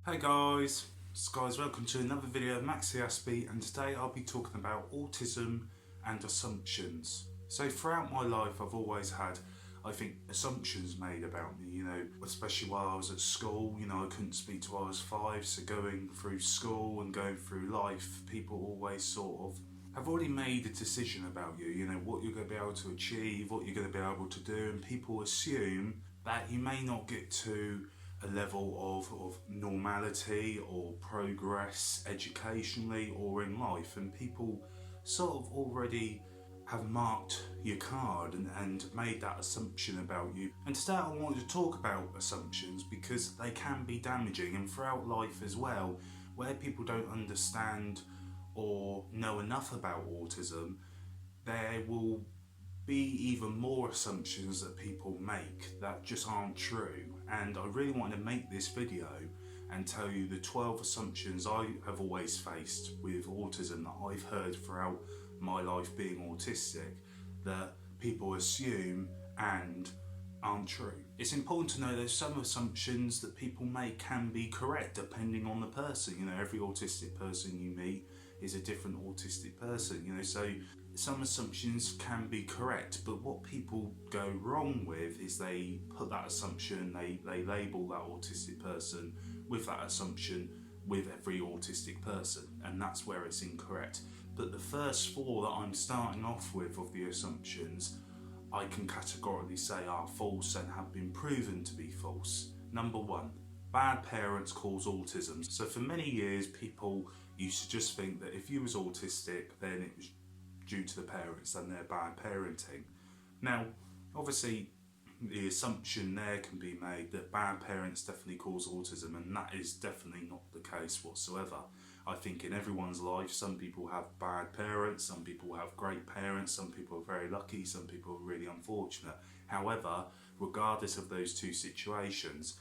Hey guys, welcome to another video of MaxiAspie, and today I'll be talking about autism and assumptions. So throughout my life I've always had, I think, assumptions made about me, especially while I was at school. I couldn't speak till I was 5, so going through school and going through life, people always sort of have already made a decision about you, what you're going to be able to achieve, what you're going to be able to do, and people assume that you may not get to a level of normality or progress educationally or in life, and people sort of already have marked your card and made that assumption about you. And today I wanted to talk about assumptions because they can be damaging, and throughout life as well, where people don't understand or know enough about autism, there will be even more assumptions that people make that just aren't true. And I really want to make this video and tell you the 12 assumptions I have always faced with autism that I've heard throughout my life being autistic that people assume and aren't true. It's important to know that some assumptions that people make can be correct depending on the person. Every autistic person you meet is a different autistic person, so some assumptions can be correct, but what people go wrong with is they put that assumption, they label that autistic person with that assumption with every autistic person, and that's where it's incorrect. But the first 4 that I'm starting off with of the assumptions, I can categorically say are false and have been proven to be false. Number 1, bad parents cause autism. So for many years people used to just think that if you was autistic then it was due to the parents and their bad parenting. Now, obviously, the assumption there can be made that bad parents definitely cause autism, and that is definitely not the case whatsoever. I think in everyone's life, some people have bad parents, some people have great parents, some people are very lucky, some people are really unfortunate. However, regardless of those two situations,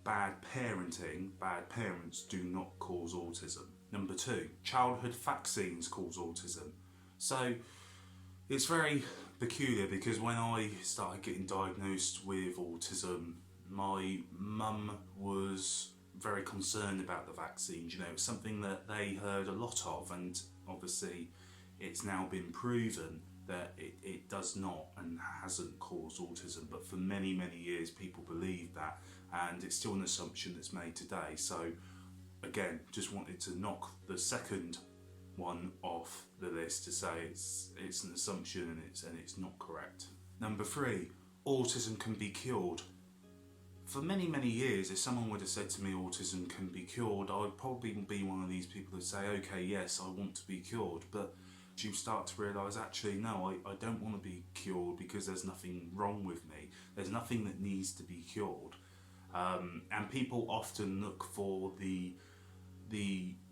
bad parenting, bad parents do not cause autism. Number 2, childhood vaccines cause autism. So it's very peculiar because when I started getting diagnosed with autism, my mum was very concerned about the vaccines. It's something that they heard a lot of, and obviously it's now been proven that it does not and hasn't caused autism, but for many years people believed that, and it's still an assumption that's made today. So again, just wanted to knock the second one off the list to say it's an assumption and it's not correct. Number 3, autism can be cured. For many years, if someone would have said to me autism can be cured, I would probably be one of these people that say, okay, yes, I want to be cured. But you start to realise, actually, no, I don't want to be cured because there's nothing wrong with me. There's nothing that needs to be cured. And people often look for the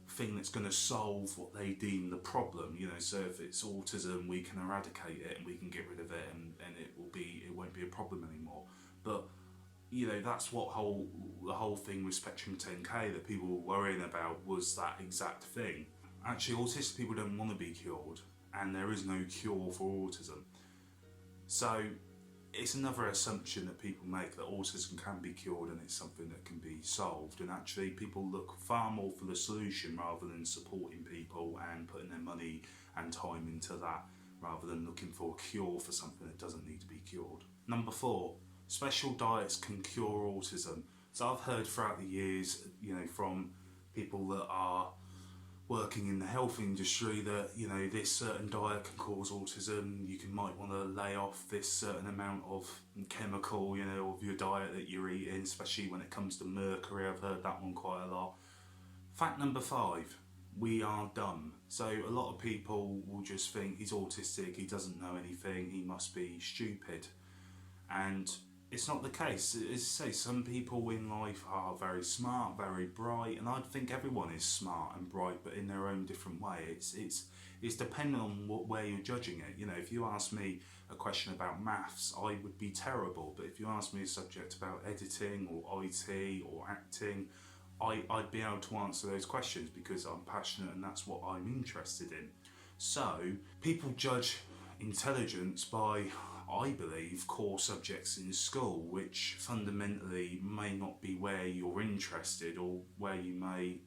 thing that's going to solve what they deem the problem. So if it's autism, we can eradicate it and we can get rid of it, and it won't be a problem anymore. But that's what the whole thing with Spectrum 10K that people were worrying about was that exact thing. Actually, autistic people don't want to be cured, and there is no cure for autism. So it's another assumption that people make that autism can be cured and it's something that can be solved, and actually people look far more for the solution rather than supporting people and putting their money and time into that, rather than looking for a cure for something that doesn't need to be cured. Number 4, special diets can cure autism. So I've heard throughout the years, from people that are working in the health industry that this certain diet can cause autism. You might want to lay off this certain amount of chemical of your diet that you're eating, especially when it comes to mercury. I've heard that one quite a lot. Fact number 5, we are dumb. So a lot of people will just think he's autistic, he doesn't know anything, he must be stupid, and it's not the case. As I say, some people in life are very smart, very bright, and I think everyone is smart and bright, but in their own different way. It's dependent on where you're judging it. If you ask me a question about maths, I would be terrible, but if you ask me a subject about editing or IT or acting, I'd be able to answer those questions because I'm passionate and that's what I'm interested in. So people judge intelligence by I believe, core subjects in school, which fundamentally may not be where you're interested or where you may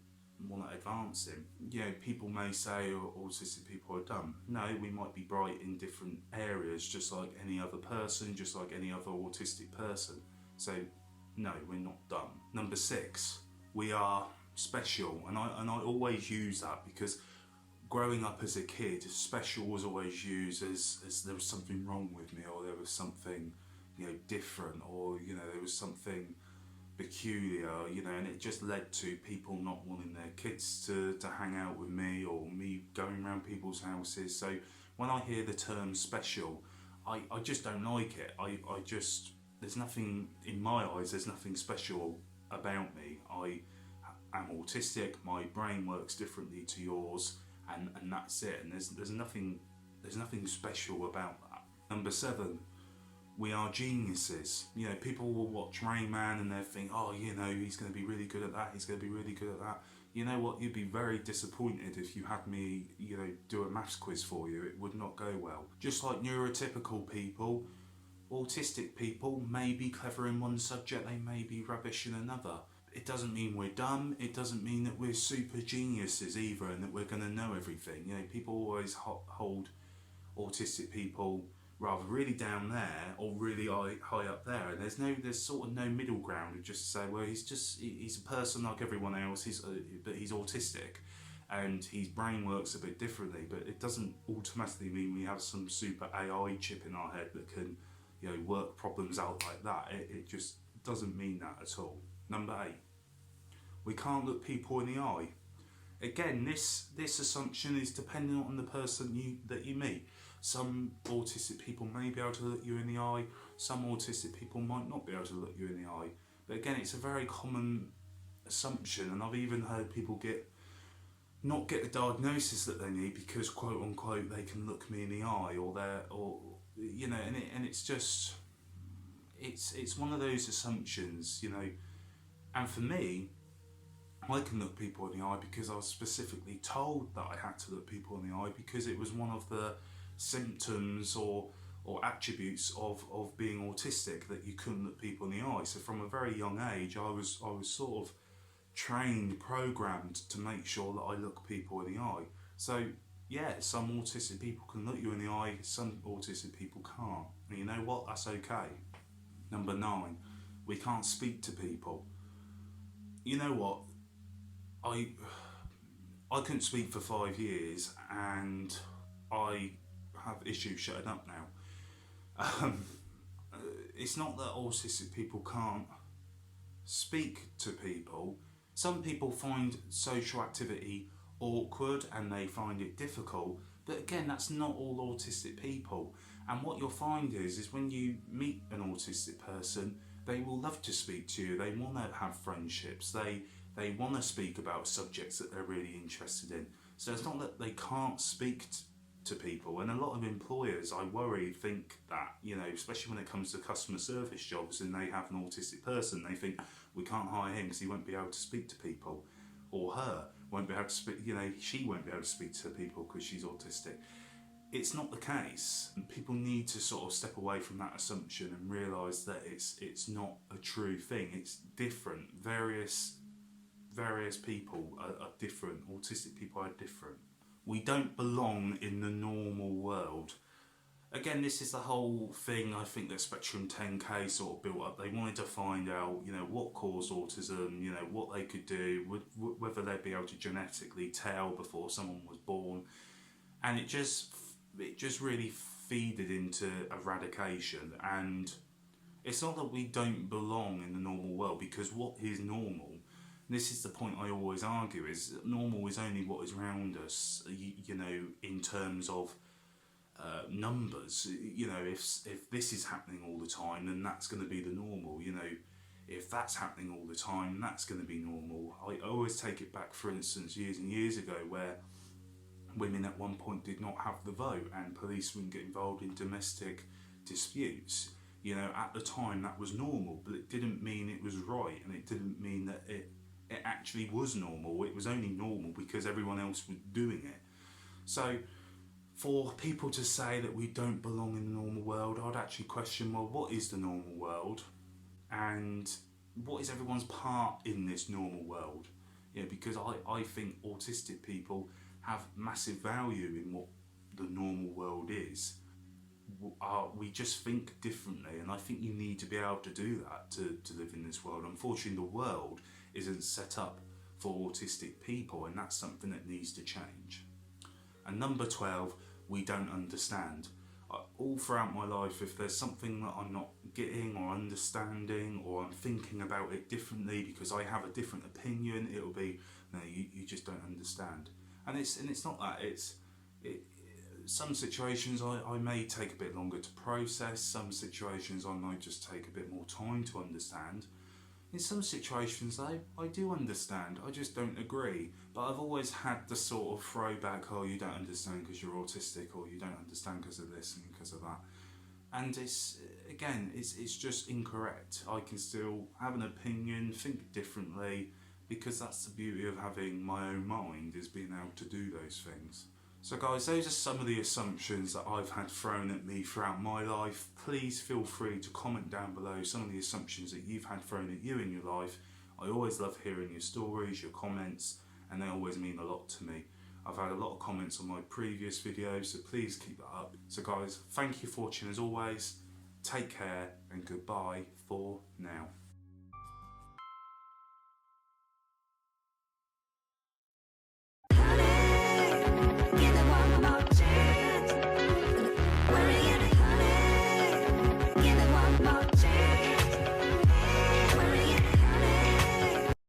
want to advance in. You know, people may say, oh, autistic people are dumb. No, we might be bright in different areas, just like any other person, just like any other autistic person. So, no, we're not dumb. Number 6, we are special, and I always use that because growing up as a kid, special was always used as there was something wrong with me, or there was something, you know, different, or, you know, there was something peculiar, you know, and it just led to people not wanting their kids to hang out with me, or me going around people's houses. So when I hear the term special, I just don't like it. I just, there's nothing, in my eyes, there's nothing special about me. I am autistic, my brain works differently to yours, and that's it, and there's nothing special about that. Number 7, we are geniuses. You know, people will watch Rain Man and they think, oh, you know, he's going to be really good at that, he's going to be really good at that. You know what, you'd be very disappointed if you had me, you know, do a maths quiz for you. It would not go well. Just like neurotypical people, autistic people may be clever in one subject, they may be rubbish in another. It doesn't mean we're dumb, it doesn't mean that we're super geniuses either and that we're going to know everything. You know, people always hold autistic people rather really down there or really high up there, and there's sort of no middle ground of just say, well, he's a person like everyone else, but he's autistic and his brain works a bit differently. But it doesn't automatically mean we have some super AI chip in our head that can, you know, work problems out like that. It just doesn't mean that at all. Number 8, we can't look people in the eye. Again, this assumption is dependent on the person that you meet. Some autistic people may be able to look you in the eye, some autistic people might not be able to look you in the eye. But again, it's a very common assumption, and I've even heard people not get the diagnosis that they need because, quote unquote, they can look me in the eye, or you know, and it's just, it's one of those assumptions, you know. And for me, I can look people in the eye because I was specifically told that I had to look people in the eye because it was one of the symptoms or attributes of being autistic, that you couldn't look people in the eye. So from a very young age, I was sort of trained, programmed to make sure that I look people in the eye. So yeah, some autistic people can look you in the eye, some autistic people can't. And you know what? That's okay. Number 9, we can't speak to people. You know what? I couldn't speak for 5 years, and I have issues shutting up now. It's not that autistic people can't speak to people. Some people find social activity awkward and they find it difficult, but again, that's not all autistic people. And what you'll find is when you meet an autistic person, they will love to speak to you, they want to have friendships, they want to speak about subjects that they're really interested in. So it's not that they can't speak to people, and a lot of employers, I worry, think that, you know, especially when it comes to customer service jobs and they have an autistic person, they think we can't hire him because he won't be able to speak to people, or her won't be able to speak, you know, she won't be able to speak to people because she's autistic. It's not the case, and people need to sort of step away from that assumption and realise that it's not a true thing. It's different. Various people are different. Autistic people are different. We don't belong in the normal world. Again, this is the whole thing I think that Spectrum 10K sort of built up. They wanted to find out, you know, what caused autism, you know, what they could do, whether they'd be able to genetically tell before someone was born, and it just really feeded into eradication. And it's not that we don't belong in the normal world, because what is normal, this is the point I always argue, is normal is only what is around us, you know, in terms of numbers. You know, if this is happening all the time, then that's going to be the normal. You know, if that's happening all the time, that's going to be normal. I always take it back, for instance, years and years ago, where women at one point did not have the vote and police wouldn't get involved in domestic disputes. You know, at the time that was normal, but it didn't mean it was right, and it didn't mean that it actually was normal. It was only normal because everyone else was doing it. So for people to say that we don't belong in the normal world, I'd actually question, well, what is the normal world? And what is everyone's part in this normal world? Because I think autistic people have massive value in what the normal world is. We just think differently, and I think you need to be able to do that to live in this world. Unfortunately, the world isn't set up for autistic people, and that's something that needs to change. And number 12, we don't understand. All throughout my life, if there's something that I'm not getting or understanding, or I'm thinking about it differently because I have a different opinion, it'll be, no, you just don't understand. And it's not that. Some situations I may take a bit longer to process. Some situations I might just take a bit more time to understand. In some situations I do understand, I just don't agree. But I've always had the sort of throwback, oh, you don't understand because you're autistic, or you don't understand because of this and because of that. And it's just incorrect. I can still have an opinion, think differently, because that's the beauty of having my own mind, is being able to do those things. So guys, those are some of the assumptions that I've had thrown at me throughout my life. Please feel free to comment down below some of the assumptions that you've had thrown at you in your life. I always love hearing your stories, your comments, and they always mean a lot to me. I've had a lot of comments on my previous videos, so please keep that up. So guys, thank you for watching as always. Take care and goodbye for now.